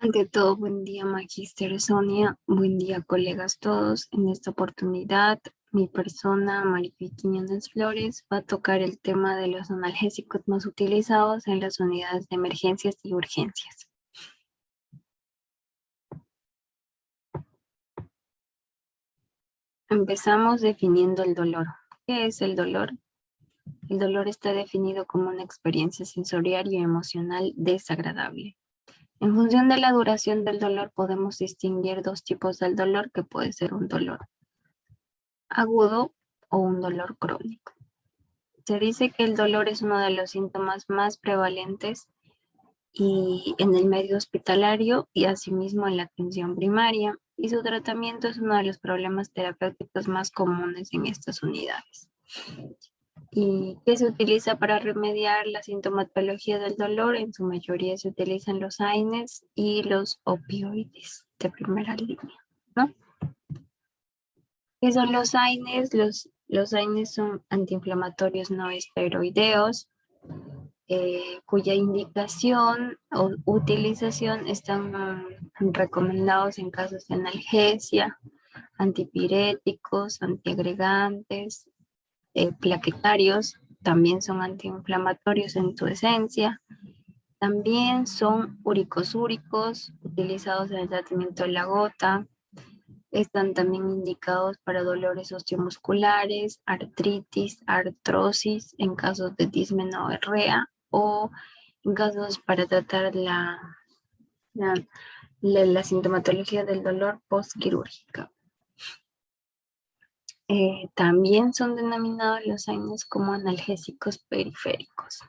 Ante todo, buen día, Magíster Sonia. Buen día, colegas todos. En esta oportunidad, mi persona, Marifi Quiñones Flores, va a tocar el tema de los analgésicos más utilizados en las unidades de emergencias y urgencias. Empezamos definiendo el dolor. ¿Qué es el dolor? El dolor está definido como una experiencia sensorial y emocional desagradable. En función de la duración del dolor podemos distinguir dos tipos del dolor, que puede ser un dolor agudo o un dolor crónico. Se dice que el dolor es uno de los síntomas más prevalentes y en el medio hospitalario y asimismo en la atención primaria, y su tratamiento es uno de los problemas terapéuticos más comunes en estas unidades. ¿Y qué se utiliza para remediar la sintomatología del dolor? En su mayoría se utilizan los AINES y los opioides de primera línea, ¿no? ¿Qué son los AINES? Los AINES son antiinflamatorios no esteroideos, cuya indicación o utilización están recomendados en casos de analgesia, antipiréticos, antiagregantes, plaquetarios. También son antiinflamatorios en su esencia. También son uricosúricos, utilizados en el tratamiento de la gota. Están también indicados para dolores osteomusculares, artritis, artrosis, en casos de dismenorrea o en casos para tratar la sintomatología del dolor postquirúrgica. También son denominados los AINES como analgésicos periféricos.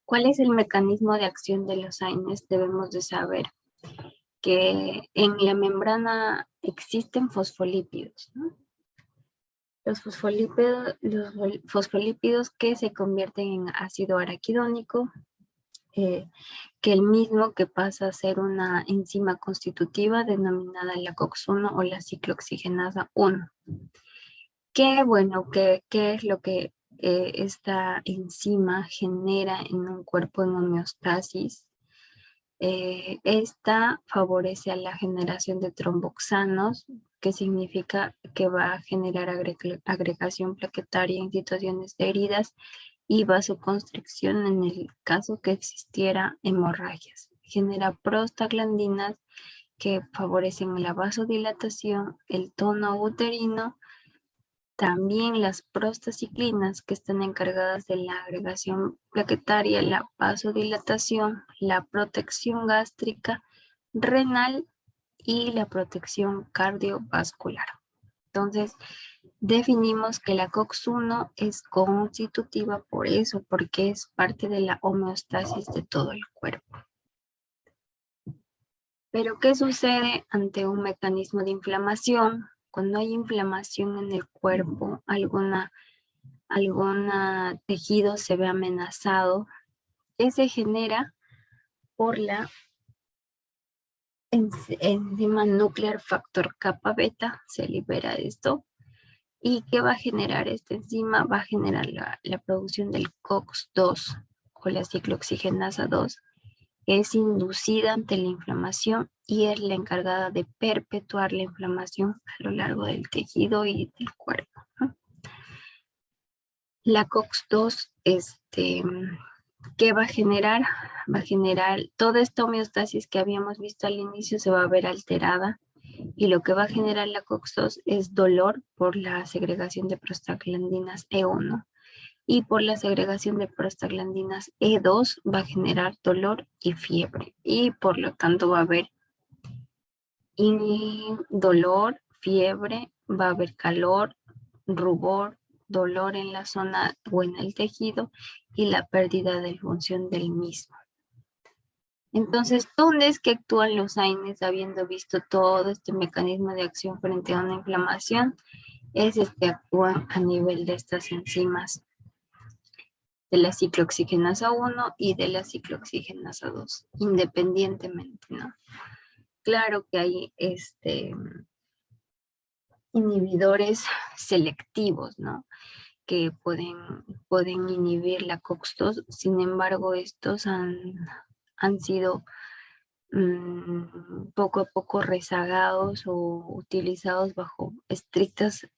¿Cuál es el mecanismo de acción de los AINES? Debemos de saber que en la membrana existen fosfolípidos, ¿no? Los fosfolípidos que se convierten en ácido araquidónico, que el mismo que pasa a ser una enzima constitutiva denominada la COX-1 o la ciclooxigenasa 1. ¿Qué es lo que esta enzima genera en un cuerpo en homeostasis? Esta favorece a la generación de tromboxanos, que significa que va a generar agregación plaquetaria en situaciones de heridas y vasoconstricción en el caso que existiera hemorragias. Genera prostaglandinas que favorecen la vasodilatación, el tono uterino. También las prostaciclinas, que están encargadas de la agregación plaquetaria, la vasodilatación, la protección gástrica, renal y la protección cardiovascular. Entonces, definimos que la COX-1 es constitutiva por eso, porque es parte de la homeostasis de todo el cuerpo. Pero, ¿qué sucede ante un mecanismo de inflamación? Cuando hay inflamación en el cuerpo, algún tejido se ve amenazado, que se genera por la enzima nuclear factor kappa beta, se libera esto. ¿Y qué va a generar esta enzima? Va a generar la producción del COX-2 o la ciclooxigenasa 2, que es inducida ante la inflamación y es la encargada de perpetuar la inflamación a lo largo del tejido y del cuerpo, ¿no? La COX-2, ¿qué va a generar? Va a generar toda esta homeostasis que habíamos visto al inicio, se va a ver alterada, y lo que va a generar la COX-2 es dolor por la segregación de prostaglandinas E1, y por la segregación de prostaglandinas E2 va a generar dolor y fiebre, y por lo tanto va a haber dolor, fiebre, va a haber calor, rubor, dolor en la zona o en el tejido y la pérdida de función del mismo. Entonces, ¿dónde es que actúan los AINES habiendo visto todo este mecanismo de acción frente a una inflamación? Es que actúan a nivel de estas enzimas de la ciclooxigenasa 1 y de la ciclooxigenasa 2, independientemente, ¿no? Claro que hay inhibidores selectivos, ¿no? Que pueden inhibir la COX-2, sin embargo, estos han sido poco a poco rezagados o utilizados bajo estrictas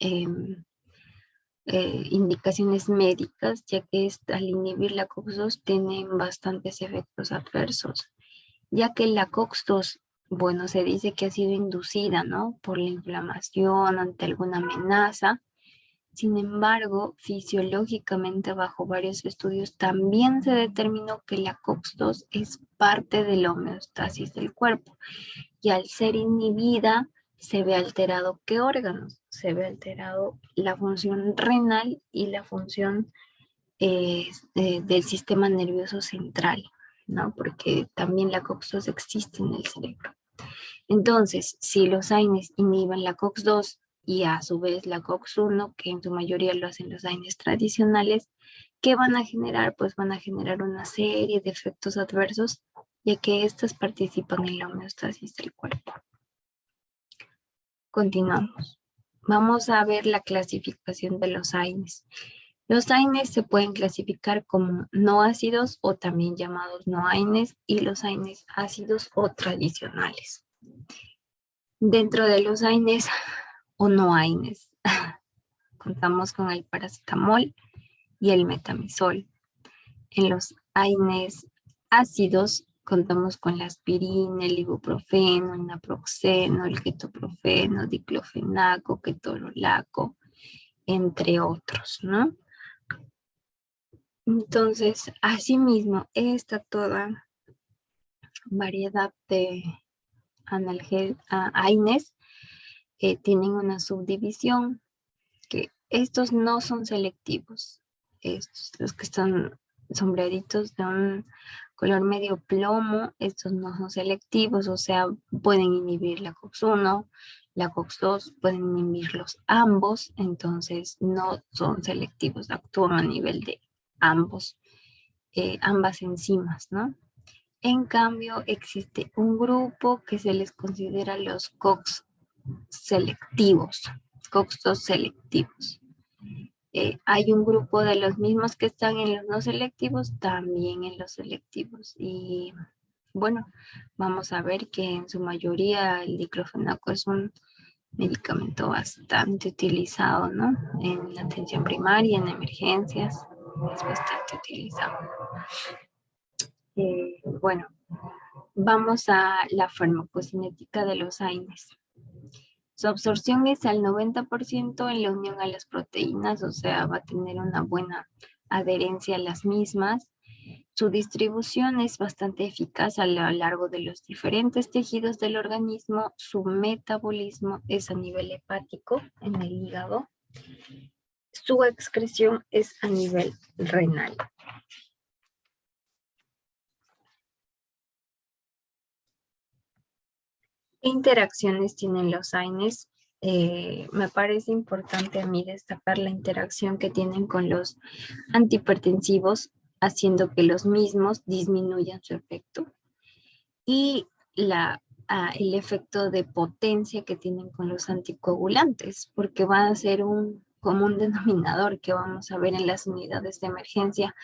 indicaciones médicas, ya que al inhibir la COX-2 tienen bastantes efectos adversos, ya que la COX-2, bueno, se dice que ha sido inducida, ¿no? Por la inflamación ante alguna amenaza. Sin embargo, fisiológicamente, bajo varios estudios, también se determinó que la COX-2 es parte de la homeostasis del cuerpo y al ser inhibida se ve alterado ¿qué órganos? Se ve alterado la función renal y la función del sistema nervioso central, ¿no? Porque también la COX-2 existe en el cerebro. Entonces, si los AINES inhiben la COX-2 y a su vez la COX-1, que en su mayoría lo hacen los AINES tradicionales, ¿qué van a generar? Pues van a generar una serie de efectos adversos, ya que estas participan en la homeostasis del cuerpo. Continuamos. Vamos a ver la clasificación de los AINES. Los AINES se pueden clasificar como no ácidos o también llamados no AINES y los AINES ácidos o tradicionales. Dentro de los AINES o no AINES, contamos con el paracetamol y el metamizol. En los AINES ácidos contamos con la aspirina, el ibuprofeno, el naproxeno, el ketoprofeno, diclofenaco, ketorolaco, entre otros, ¿no? Entonces, asimismo, esta toda variedad de AINES tienen una subdivisión que estos no son selectivos. Estos, los que están sombreaditos de un color medio plomo, estos no son selectivos, o sea, pueden inhibir la COX-1, la COX-2, pueden inhibirlos ambos, entonces no son selectivos, actúan a nivel de ambos, ambas enzimas, ¿no? En cambio, existe un grupo que se les considera los COX selectivos, COX-2 selectivos. Hay un grupo de los mismos que están en los no selectivos, también en los selectivos. Y bueno, vamos a ver que en su mayoría el diclofenaco es un medicamento bastante utilizado, ¿no? En la atención primaria, en emergencias, es bastante utilizado. Bueno, vamos a la farmacocinética de los AINES. Su absorción es al 90% en la unión a las proteínas, o sea, va a tener una buena adherencia a las mismas. Su distribución es bastante eficaz a lo largo de los diferentes tejidos del organismo. Su metabolismo es a nivel hepático, en el hígado. Su excreción es a nivel renal. ¿Qué interacciones tienen los AINES? Me parece importante a mí destacar la interacción que tienen con los antihipertensivos, haciendo que los mismos disminuyan su efecto. Y el efecto de potencia que tienen con los anticoagulantes, porque va a ser un común denominador que vamos a ver en las unidades de emergencia,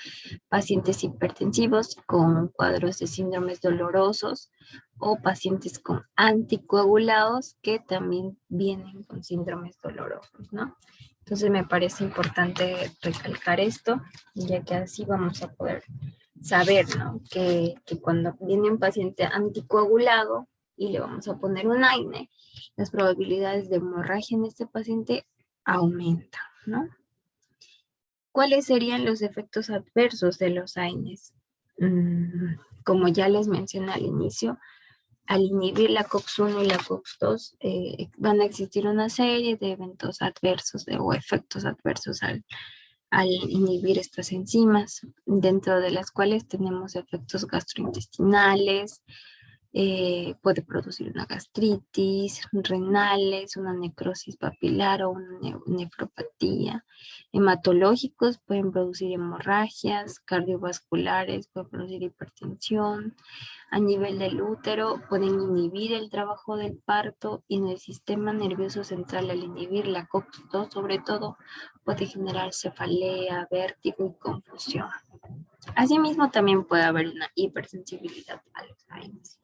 pacientes hipertensivos con cuadros de síndromes dolorosos o pacientes con anticoagulados que también vienen con síndromes dolorosos, ¿no? Entonces me parece importante recalcar esto, ya que así vamos a poder saber, ¿no? Que cuando viene un paciente anticoagulado y le vamos a poner un AINE, las probabilidades de hemorragia en este paciente aumentan, ¿no? ¿Cuáles serían los efectos adversos de los AINES? Como ya les mencioné al inicio, al inhibir la COX-1 y la COX-2, van a existir una serie de eventos adversos o efectos adversos al inhibir estas enzimas, dentro de las cuales tenemos efectos gastrointestinales, puede producir una gastritis, renales, una necrosis papilar o una nefropatía. Hematológicos pueden producir hemorragias, cardiovasculares, pueden producir hipertensión. A nivel del útero pueden inhibir el trabajo del parto y en el sistema nervioso central al inhibir la COX-2 sobre todo puede generar cefalea, vértigo y confusión. Asimismo también puede haber una hipersensibilidad a los AINES.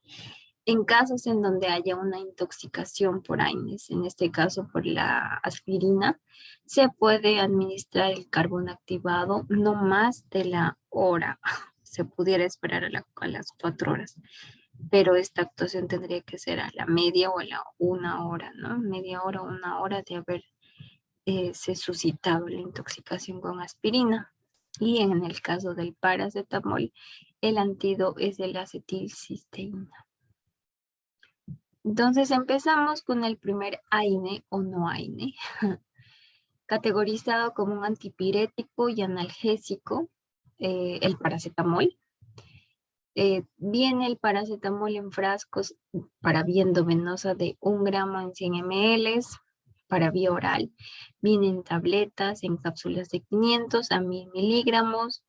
En casos en donde haya una intoxicación por AINES, en este caso por la aspirina, se puede administrar el carbón activado no más de la hora. Se pudiera esperar a las 4 horas, pero esta actuación tendría que ser a la media o a la 1 hora, ¿no? Media hora o 1 hora de haber se suscitado la intoxicación con aspirina. Y en el caso del paracetamol, el antídoto es el acetilcisteína. Entonces empezamos con el primer AINE o no AINE, categorizado como un antipirético y analgésico, el paracetamol. Viene el paracetamol en frascos para vía endovenosa de 1 gramo en 100 ml, para vía oral. Viene en tabletas, en cápsulas de 500 a 1000 miligramos.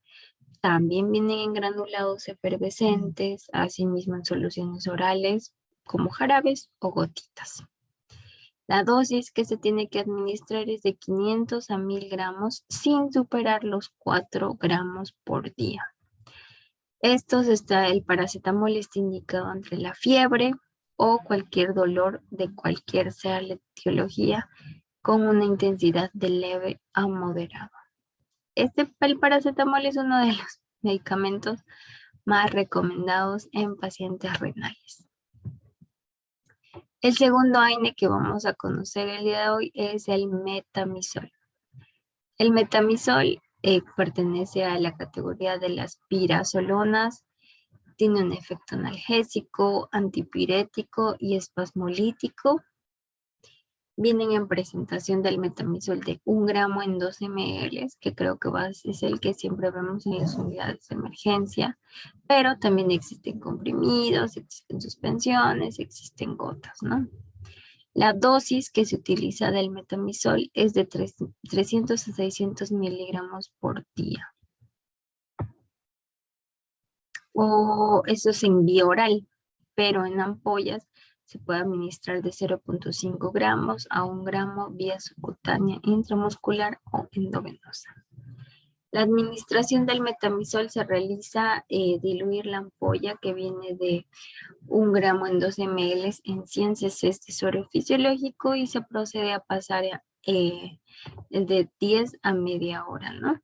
También vienen en granulados efervescentes, asimismo en soluciones orales como jarabes o gotitas. La dosis que se tiene que administrar es de 500 a 1000 gramos sin superar los 4 gramos por día. El paracetamol está indicado entre la fiebre o cualquier dolor de cualquier sea la etiología con una intensidad de leve a moderado. El paracetamol es uno de los medicamentos más recomendados en pacientes renales. El segundo AINE que vamos a conocer el día de hoy es el metamizol. El metamizol pertenece a la categoría de las pirazolonas, tiene un efecto analgésico, antipirético y espasmolítico. Vienen en presentación del metamizol de 1 gramo en 12 ml, que creo que es el que siempre vemos en las unidades de emergencia, pero también existen comprimidos, existen suspensiones, existen gotas, ¿no? La dosis que se utiliza del metamizol es de 300 a 600 miligramos por día. O eso es en vía oral, pero en ampollas se puede administrar de 0.5 gramos a 1 gramo vía subcutánea, intramuscular o endovenosa. La administración del metamizol se realiza diluir la ampolla que viene de 1 gramo en 12 ml en 100 cc de suero fisiológico y se procede a pasar de 10 a media hora, ¿no?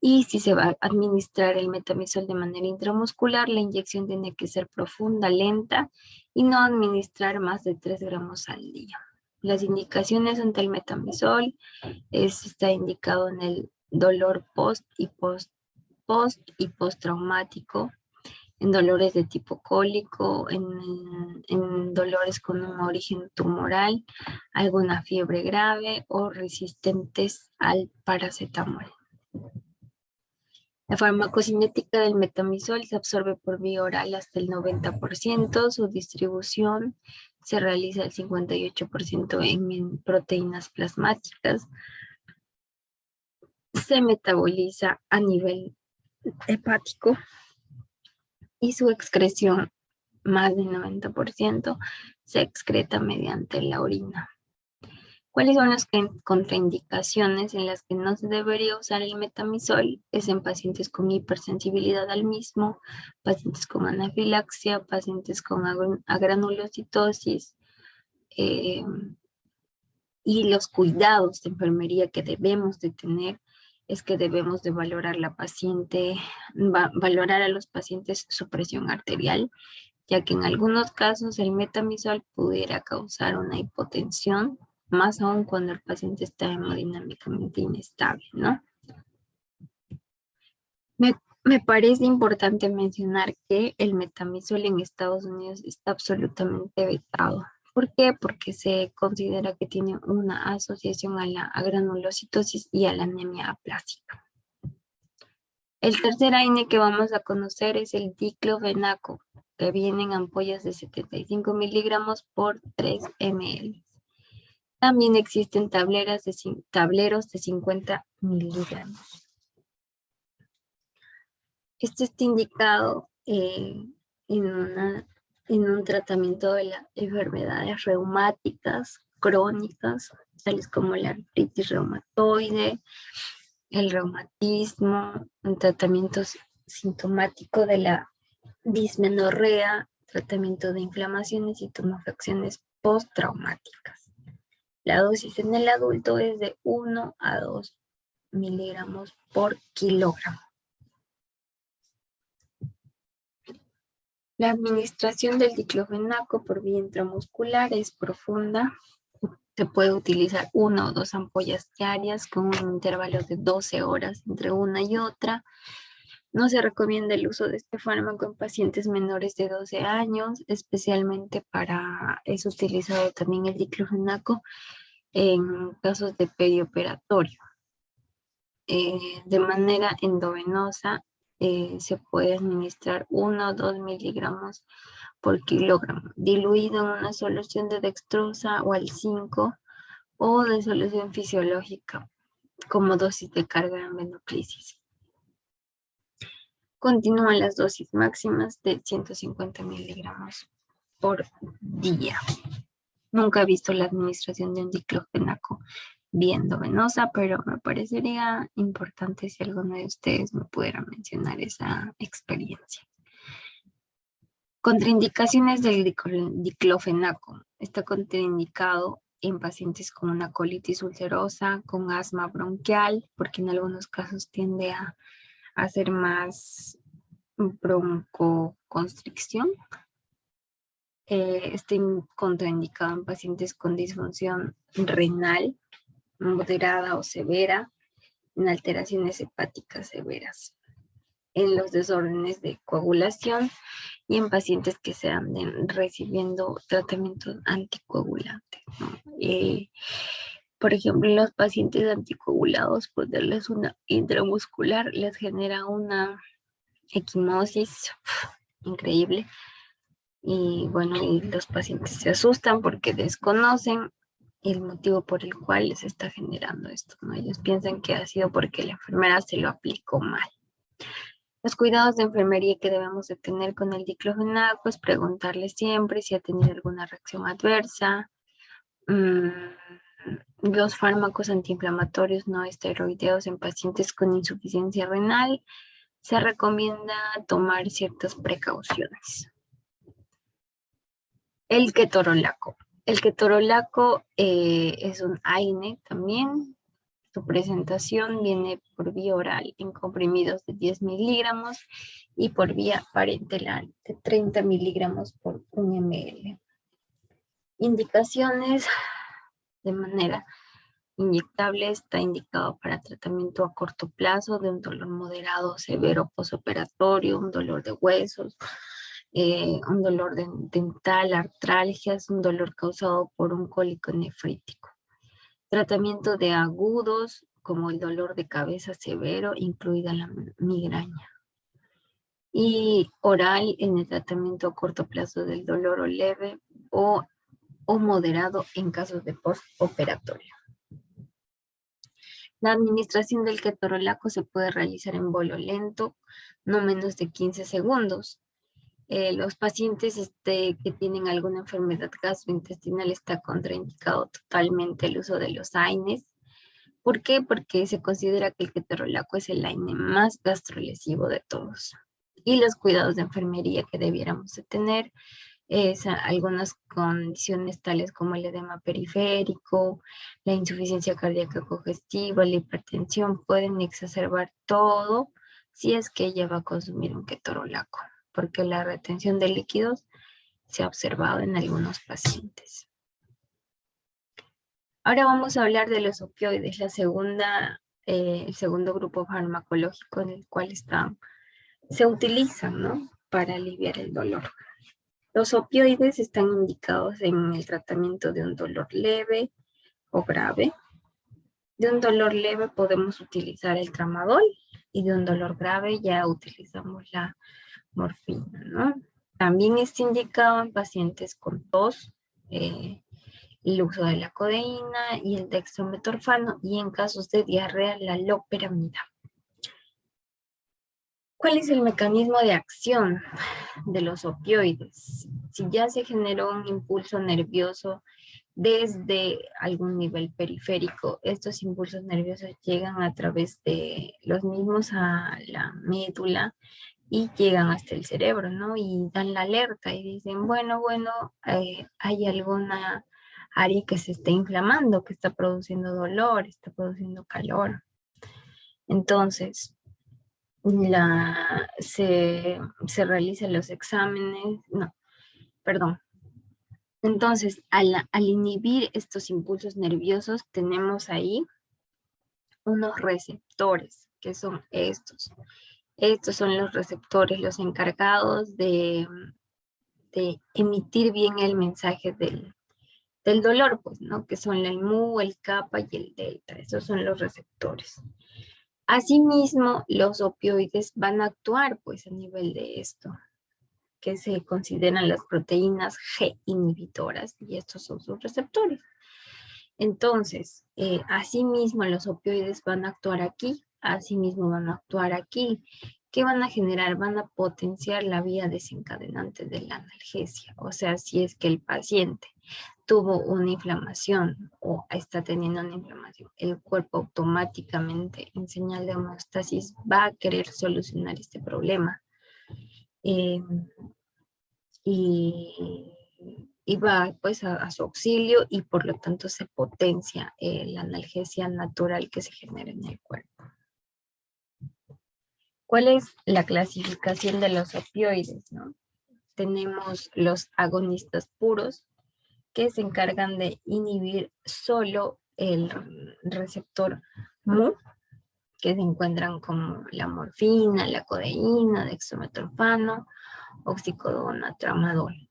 Y si se va a administrar el metamizol de manera intramuscular, la inyección tiene que ser profunda, lenta y no administrar más de 3 gramos al día. Las indicaciones ante el metamizol está indicado en el dolor post y postraumático, en dolores de tipo cólico, en dolores con un origen tumoral, alguna fiebre grave o resistentes al paracetamol. La farmacocinética del metamizol se absorbe por vía oral hasta el 90%, su distribución se realiza el 58% en proteínas plasmáticas, se metaboliza a nivel hepático y su excreción, más del 90%, se excreta mediante la orina. ¿Cuáles son las contraindicaciones en las que no se debería usar el metamizol? Es en pacientes con hipersensibilidad al mismo, pacientes con anafilaxia, pacientes con agranulocitosis, y los cuidados de enfermería que debemos de tener es que debemos de valorar valorar a los pacientes su presión arterial, ya que en algunos casos el metamizol pudiera causar una hipotensión, más aún cuando el paciente está hemodinámicamente inestable, ¿no? Me parece importante mencionar que el metamizol en Estados Unidos está absolutamente vetado. ¿Por qué? Porque se considera que tiene una asociación a la granulocitosis y a la anemia aplásica. El tercer AINE que vamos a conocer es el diclofenaco, que viene en ampollas de 75 miligramos por 3 ml. También existen tableros de 50 miligramos. Esto está indicado en un tratamiento de las enfermedades reumáticas crónicas, tales como la artritis reumatoide, el reumatismo, un tratamiento sintomático de la dismenorrea, tratamiento de inflamaciones y tumefacciones postraumáticas. La dosis en el adulto es de 1 a 2 miligramos por kilogramo. La administración del diclofenaco por vía intramuscular es profunda. Se puede utilizar 1 o 2 ampollas diarias con un intervalo de 12 horas entre una y otra. No se recomienda el uso de este fármaco en pacientes menores de 12 años, especialmente es utilizado también el diclofenaco en casos de perioperatorio. De manera endovenosa se puede administrar 1 o 2 miligramos por kilogramo, diluido en una solución de dextrosa o al 5 o de solución fisiológica como dosis de carga en venoclisis. Continúan las dosis máximas de 150 miligramos por día. Nunca he visto la administración de un diclofenaco vía endovenosa, pero me parecería importante si alguno de ustedes me pudiera mencionar esa experiencia. Contraindicaciones del diclofenaco. Está contraindicado en pacientes con una colitis ulcerosa, con asma bronquial, porque en algunos casos tiende a hacer más broncoconstricción. Está contraindicado en pacientes con disfunción renal moderada o severa, en alteraciones hepáticas severas, en los desórdenes de coagulación y en pacientes que se anden recibiendo tratamientos anticoagulantes, ¿no? Por ejemplo, en los pacientes anticoagulados, pues darles una intramuscular les genera una equimosis increíble. Y bueno, y los pacientes se asustan porque desconocen el motivo por el cual les está generando esto, ¿no? Ellos piensan que ha sido porque la enfermera se lo aplicó mal. Los cuidados de enfermería que debemos de tener con el diclofenaco es preguntarle siempre si ha tenido alguna reacción adversa. Los fármacos antiinflamatorios no esteroideos en pacientes con insuficiencia renal se recomienda tomar ciertas precauciones. El ketorolaco. El ketorolaco es un AINE también. Su presentación viene por vía oral en comprimidos de 10 miligramos y por vía parenteral de 30 miligramos por 1 ml. Indicaciones de manera inyectable. Está indicado para tratamiento a corto plazo de un dolor moderado o severo posoperatorio, un dolor de huesos, un dolor dental, artralgias, un dolor causado por un cólico nefrítico. Tratamiento de agudos como el dolor de cabeza severo, incluida la migraña. Y oral en el tratamiento a corto plazo del dolor o leve o moderado en casos de postoperatorio. La administración del ketorolaco se puede realizar en bolo lento, no menos de 15 segundos. Los pacientes que tienen alguna enfermedad gastrointestinal está contraindicado totalmente el uso de los AINES. ¿Por qué? Porque se considera que el ketorolaco es el AINE más gastrolesivo de todos. Y los cuidados de enfermería que debiéramos de tener es algunas condiciones tales como el edema periférico, la insuficiencia cardíaca congestiva, la hipertensión pueden exacerbar todo si es que ella va a consumir un ketorolaco, porque la retención de líquidos se ha observado en algunos pacientes. Ahora vamos a hablar de los opioides, el segundo grupo farmacológico en el cual se utilizan, ¿no?, para aliviar el dolor. Los opioides están indicados en el tratamiento de un dolor leve o grave. De un dolor leve podemos utilizar el tramadol y de un dolor grave ya utilizamos la morfina, ¿no? También está indicado en pacientes con tos, el uso de la codeína y el dextrometorfano, y en casos de diarrea la loperamida. ¿Cuál es el mecanismo de acción de los opioides? Si ya se generó un impulso nervioso desde algún nivel periférico, estos impulsos nerviosos llegan a través de los mismos a la médula y llegan hasta el cerebro, ¿no? Y dan la alerta y dicen, bueno, hay alguna área que se está inflamando, que está produciendo dolor, está produciendo calor. Entonces, se realizan los exámenes, no, perdón. Entonces, al inhibir estos impulsos nerviosos, tenemos ahí unos receptores, que son estos. Estos son los receptores, los encargados de emitir bien el mensaje del dolor, pues, ¿no? Que son el mu, el kappa y el delta. Esos son los receptores. Asimismo, los opioides van a actuar, pues, a nivel de esto, que se consideran las proteínas G inhibitoras, y estos son sus receptores. Entonces, asimismo, los opioides van a actuar aquí, asimismo van a actuar aquí. ¿Qué van a generar? Van a potenciar la vía desencadenante de la analgesia. O sea, si es que el paciente tuvo una inflamación o está teniendo una inflamación, el cuerpo automáticamente, en señal de homeostasis, va a querer solucionar este problema. Y va pues a su auxilio, y por lo tanto se potencia la analgesia natural que se genera en el cuerpo. ¿Cuál es la clasificación de los opioides, no? Tenemos los agonistas puros, que se encargan de inhibir solo el receptor mu, que se encuentran como la morfina, la codeína, dextrometorfano, oxicodona, tramadol.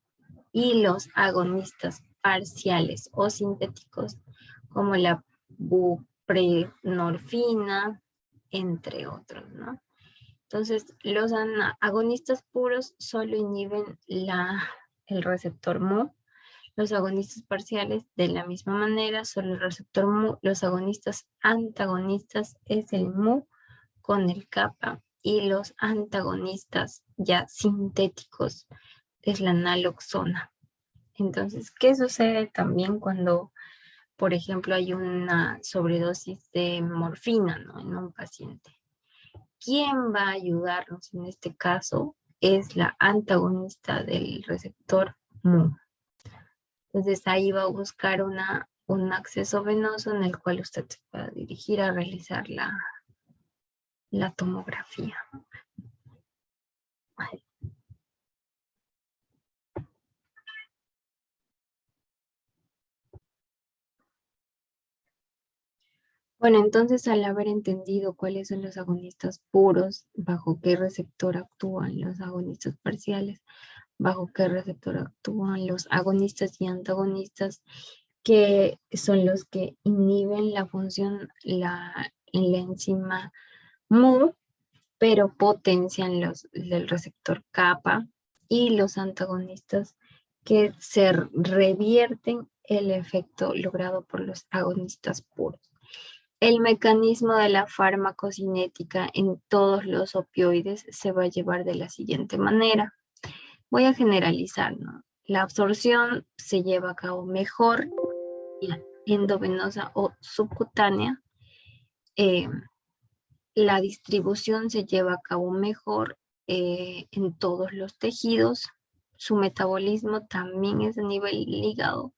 Y los agonistas parciales o sintéticos, como la buprenorfina, entre otros, ¿no? Entonces, los agonistas puros solo inhiben el receptor mu. Los agonistas parciales, de la misma manera, solo el receptor mu. Los agonistas antagonistas es el mu con el kappa, y los antagonistas ya sintéticos es la naloxona. Entonces, ¿qué sucede también cuando, por ejemplo, hay una sobredosis de morfina, ¿no?, en un paciente? ¿Quién va a ayudarnos en este caso? Es la antagonista del receptor mu. Entonces ahí va a buscar un acceso venoso en el cual usted se pueda dirigir a realizar la tomografía. Bueno, entonces al haber entendido cuáles son los agonistas puros, bajo qué receptor actúan los agonistas parciales, bajo qué receptor actúan los agonistas y antagonistas, que son los que inhiben la función, en la enzima mu, pero potencian del receptor kappa, y los antagonistas que se revierten el efecto logrado por los agonistas puros. El mecanismo de la farmacocinética en todos los opioides se va a llevar de la siguiente manera. Voy a generalizar, ¿no? La absorción se lleva a cabo mejor endovenosa o subcutánea. Eh, la distribución se lleva a cabo mejor en todos los tejidos. Su metabolismo también es a nivel hígado.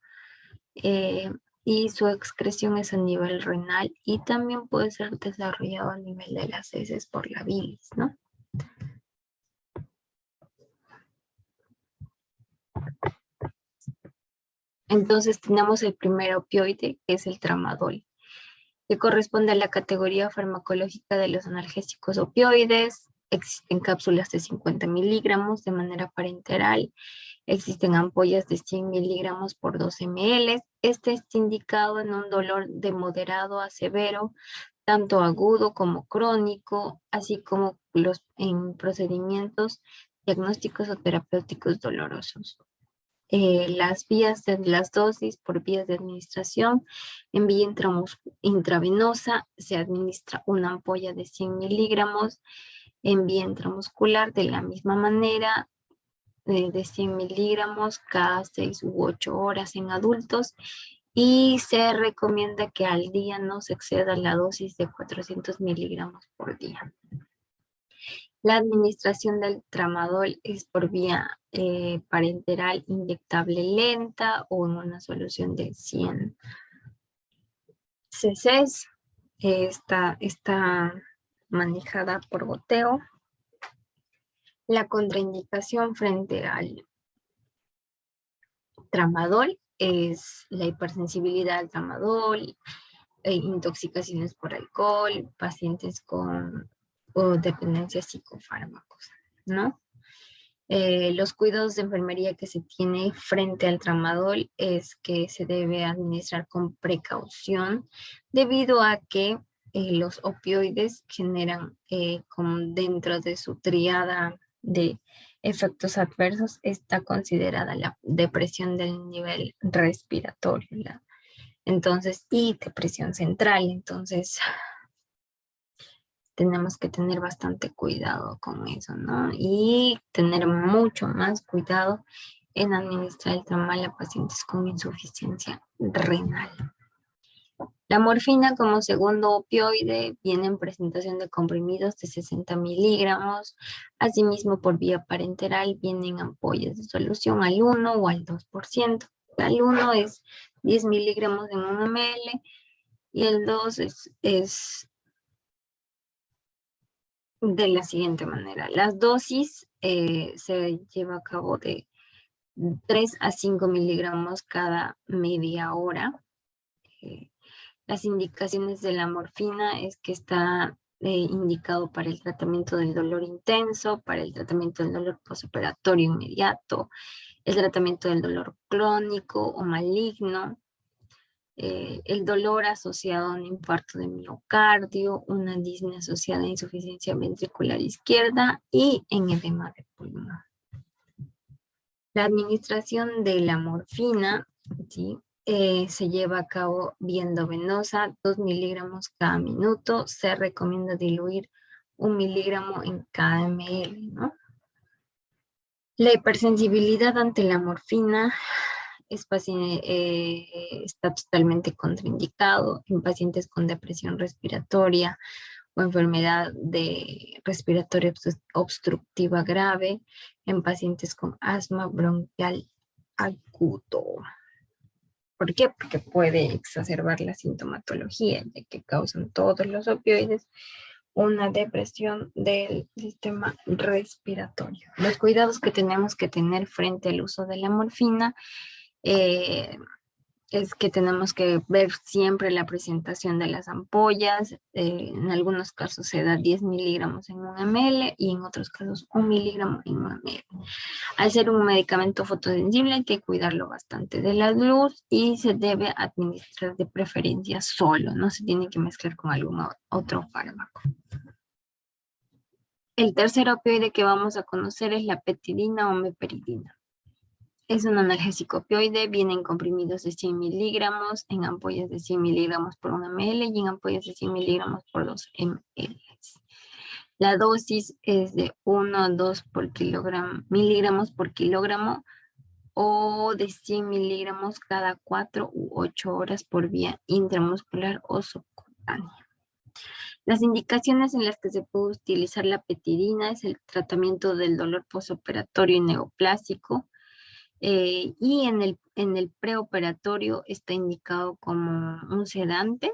Y su excreción es a nivel renal, y también puede ser desarrollado a nivel de las heces por la bilis, ¿no? Entonces tenemos el primer opioide, que es el tramadol, que corresponde a la categoría farmacológica de los analgésicos opioides. Existen cápsulas de 50 miligramos de manera parenteral. Existen ampollas de 100 miligramos por 12 ml. Este está indicado en un dolor de moderado a severo, tanto agudo como crónico, así como en procedimientos diagnósticos o terapéuticos dolorosos. Las vías de las dosis por vías de administración: en vía intravenosa se administra una ampolla de 100 miligramos, en vía intramuscular de la misma manera, de 100 miligramos cada 6 u 8 horas en adultos, y se recomienda que al día no se exceda la dosis de 400 miligramos por día. La administración del tramadol es por vía parenteral inyectable lenta o en una solución de 100 cc. Está manejada por goteo. La contraindicación frente al tramadol es la hipersensibilidad al tramadol, intoxicaciones por alcohol, pacientes con o dependencia de psicofármacos, ¿no? Los cuidados de enfermería que se tiene frente al tramadol es que se debe administrar con precaución debido a que los opioides generan dentro de su triada de efectos adversos está considerada la depresión del nivel respiratorio, entonces, y depresión central. Entonces, tenemos que tener bastante cuidado con eso, ¿no? Y tener mucho más cuidado en administrar el tramadol a pacientes con insuficiencia renal. La morfina como segundo opioide viene en presentación de comprimidos de 60 miligramos. Asimismo, por vía parenteral vienen ampollas de solución al 1 o al 2%. Al 1 es 10 miligramos en 1 ml y el 2 es de la siguiente manera. Las dosis se lleva a cabo de 3 a 5 miligramos cada media hora. Las indicaciones de la morfina es que está indicado para el tratamiento del dolor intenso, para el tratamiento del dolor postoperatorio inmediato, el tratamiento del dolor crónico o maligno, el dolor asociado a un infarto de miocardio, una disnea asociada a insuficiencia ventricular izquierda y en edema de pulmón. La administración de la morfina, ¿sí? Se lleva a cabo vía endovenosa, 2 miligramos cada minuto. Se recomienda diluir 1 miligramo en cada ml, ¿no? La hipersensibilidad ante la morfina está totalmente contraindicado en pacientes con depresión respiratoria o enfermedad respiratoria obstructiva grave, en pacientes con asma bronquial agudo. ¿Por qué? Porque puede exacerbar la sintomatología, ya que causan todos los opioides una depresión del sistema respiratorio. Los cuidados que tenemos que tener frente al uso de la morfina es que tenemos que ver siempre la presentación de las ampollas. En algunos casos se da 10 miligramos en 1 ml y en otros casos 1 miligramo en 1 ml. Al ser un medicamento fotosensible hay que cuidarlo bastante de la luz y se debe administrar de preferencia solo, no se tiene que mezclar con algún otro fármaco. El tercer opioide que vamos a conocer es la petidina o meperidina. Es un analgésico opioide, viene en comprimidos de 100 miligramos, en ampollas de 100 miligramos por 1 ml y en ampollas de 100 miligramos por 2 ml. La dosis es de 1 a 2 miligramos por kilogramo o de 100 miligramos cada 4 u 8 horas por vía intramuscular o subcutánea. Las indicaciones en las que se puede utilizar la petidina es el tratamiento del dolor postoperatorio y neoplásico, y en el preoperatorio está indicado como un sedante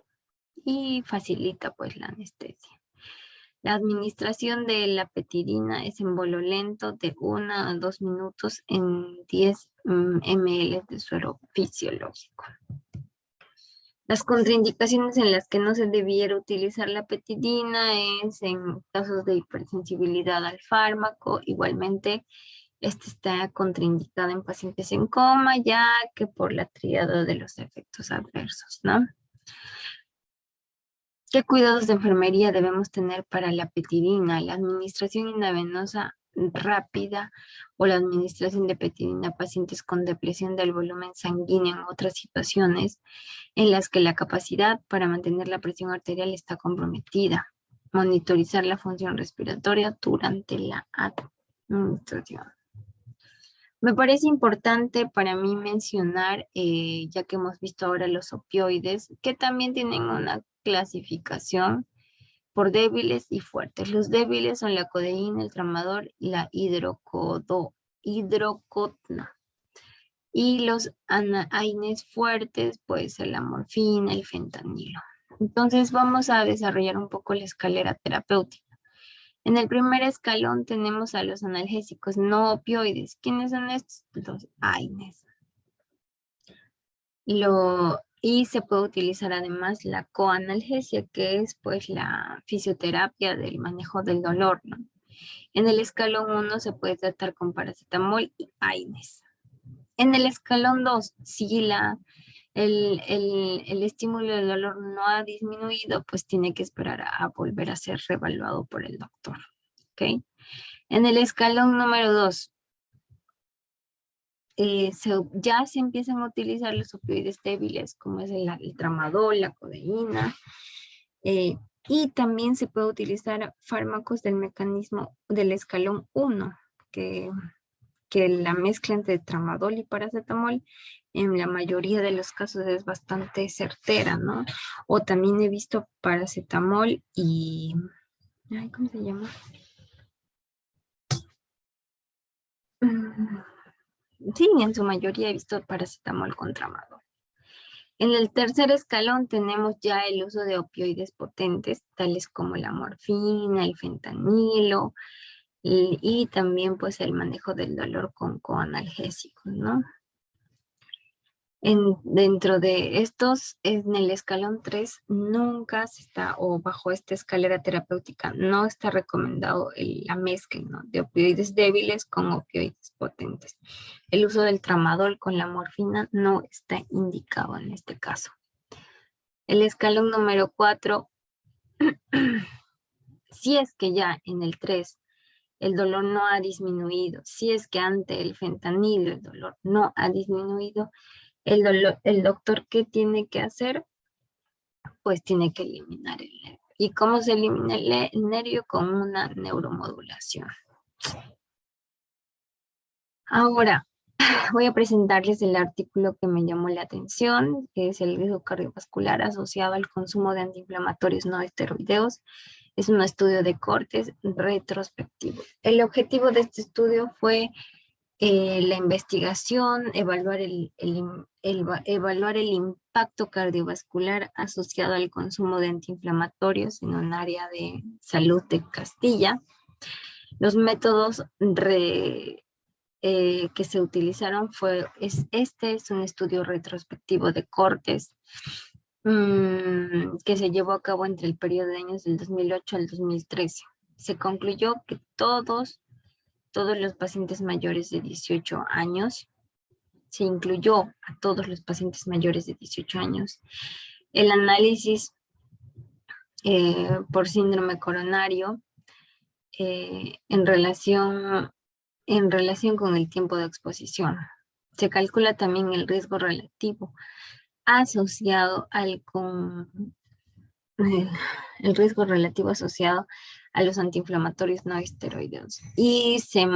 y facilita pues la anestesia. La administración de la petidina es en bolo lento de 1 a 2 minutos en 10 ml de suero fisiológico. Las contraindicaciones en las que no se debiera utilizar la petidina es en casos de hipersensibilidad al fármaco. Igualmente, esta está contraindicada en pacientes en coma, ya que por la tríada de los efectos adversos, ¿no? ¿Qué cuidados de enfermería debemos tener para la petidina? La administración intravenosa rápida o la administración de petidina a pacientes con depresión del volumen sanguíneo en otras situaciones en las que la capacidad para mantener la presión arterial está comprometida. Monitorizar la función respiratoria durante la administración. Me parece importante para mí mencionar, ya que hemos visto ahora los opioides, que también tienen una clasificación por débiles y fuertes. Los débiles son la codeína, el tramadol y la hidrocodona. Y los AINES fuertes, puede ser la morfina, el fentanilo. Entonces vamos a desarrollar un poco la escalera terapéutica. En el primer escalón tenemos a los analgésicos no opioides. ¿Quiénes son estos? Los AINES. Y se puede utilizar además la coanalgesia, que es pues la fisioterapia del manejo del dolor, ¿no? En el escalón 1 se puede tratar con paracetamol y AINES. En el escalón 2, si el estímulo del dolor no ha disminuido, pues tiene que esperar a volver a ser reevaluado por el doctor. ¿Ok? En el escalón número 2, ya se empiezan a utilizar los opioides débiles, como es el tramadol, la codeína, y también se puede utilizar fármacos del mecanismo del escalón 1, que la mezcla entre tramadol y paracetamol en la mayoría de los casos es bastante certera, ¿no? O también he visto paracetamol y... Ay, ¿cómo se llama? Sí, en su mayoría he visto paracetamol con tramadol. En el tercer escalón tenemos ya el uso de opioides potentes, tales como la morfina, el fentanilo, y también pues el manejo del dolor con coanalgésicos, ¿no? Dentro de estos, en el escalón 3, nunca se está, o bajo esta escalera terapéutica, no está recomendado la mezcla, ¿no?, de opioides débiles con opioides potentes. El uso del tramadol con la morfina no está indicado en este caso. El escalón número 4, si es que ya en el 3 el dolor no ha disminuido, si es que ante el fentanilo el dolor no ha disminuido, el doctor, ¿qué tiene que hacer? Pues tiene que eliminar el nervio. ¿Y cómo se elimina el nervio? Con una neuromodulación. Ahora, voy a presentarles el artículo que me llamó la atención, que es el riesgo cardiovascular asociado al consumo de antiinflamatorios no esteroideos. Es un estudio de cortes retrospectivo. El objetivo de este estudio fue la investigación, evaluar evaluar el impacto cardiovascular asociado al consumo de antiinflamatorios en un área de salud de Castilla. Los métodos que se utilizaron este es un estudio retrospectivo de cortes que se llevó a cabo entre el periodo de años del 2008 al 2013. Se concluyó que todos los pacientes mayores de 18 años, se incluyó a todos los pacientes mayores de 18 años. El análisis por síndrome coronario en relación con el tiempo de exposición. Se calcula también el riesgo relativo asociado el riesgo relativo asociado a los antiinflamatorios no esteroideos y se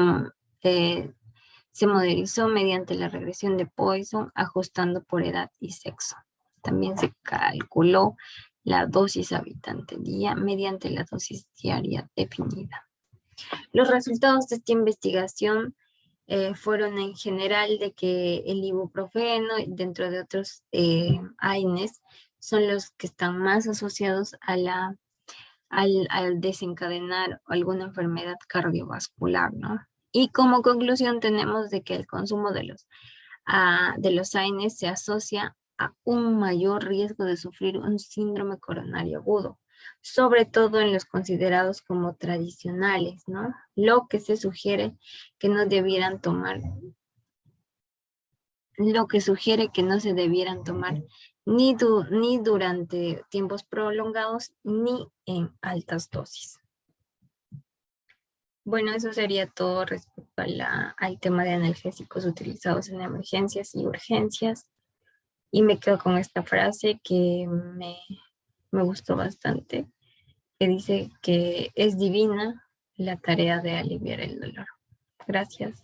modelizó mediante la regresión de Poisson, ajustando por edad y sexo. También se calculó la dosis habitante día mediante la dosis diaria definida. Los resultados de esta investigación fueron en general de que el ibuprofeno, dentro de otros AINES, son los que están más asociados a al desencadenar alguna enfermedad cardiovascular, ¿no? Y como conclusión tenemos de que el consumo de los AINES se asocia a un mayor riesgo de sufrir un síndrome coronario agudo, sobre todo en los considerados como tradicionales, ¿no? Lo que se sugiere que no debieran tomar, lo que sugiere que no se debieran tomar ni durante tiempos prolongados ni en altas dosis. Bueno, eso sería todo respecto al tema de analgésicos utilizados en emergencias y urgencias. Y me quedo con esta frase que me gustó bastante, que dice que es divina la tarea de aliviar el dolor. Gracias.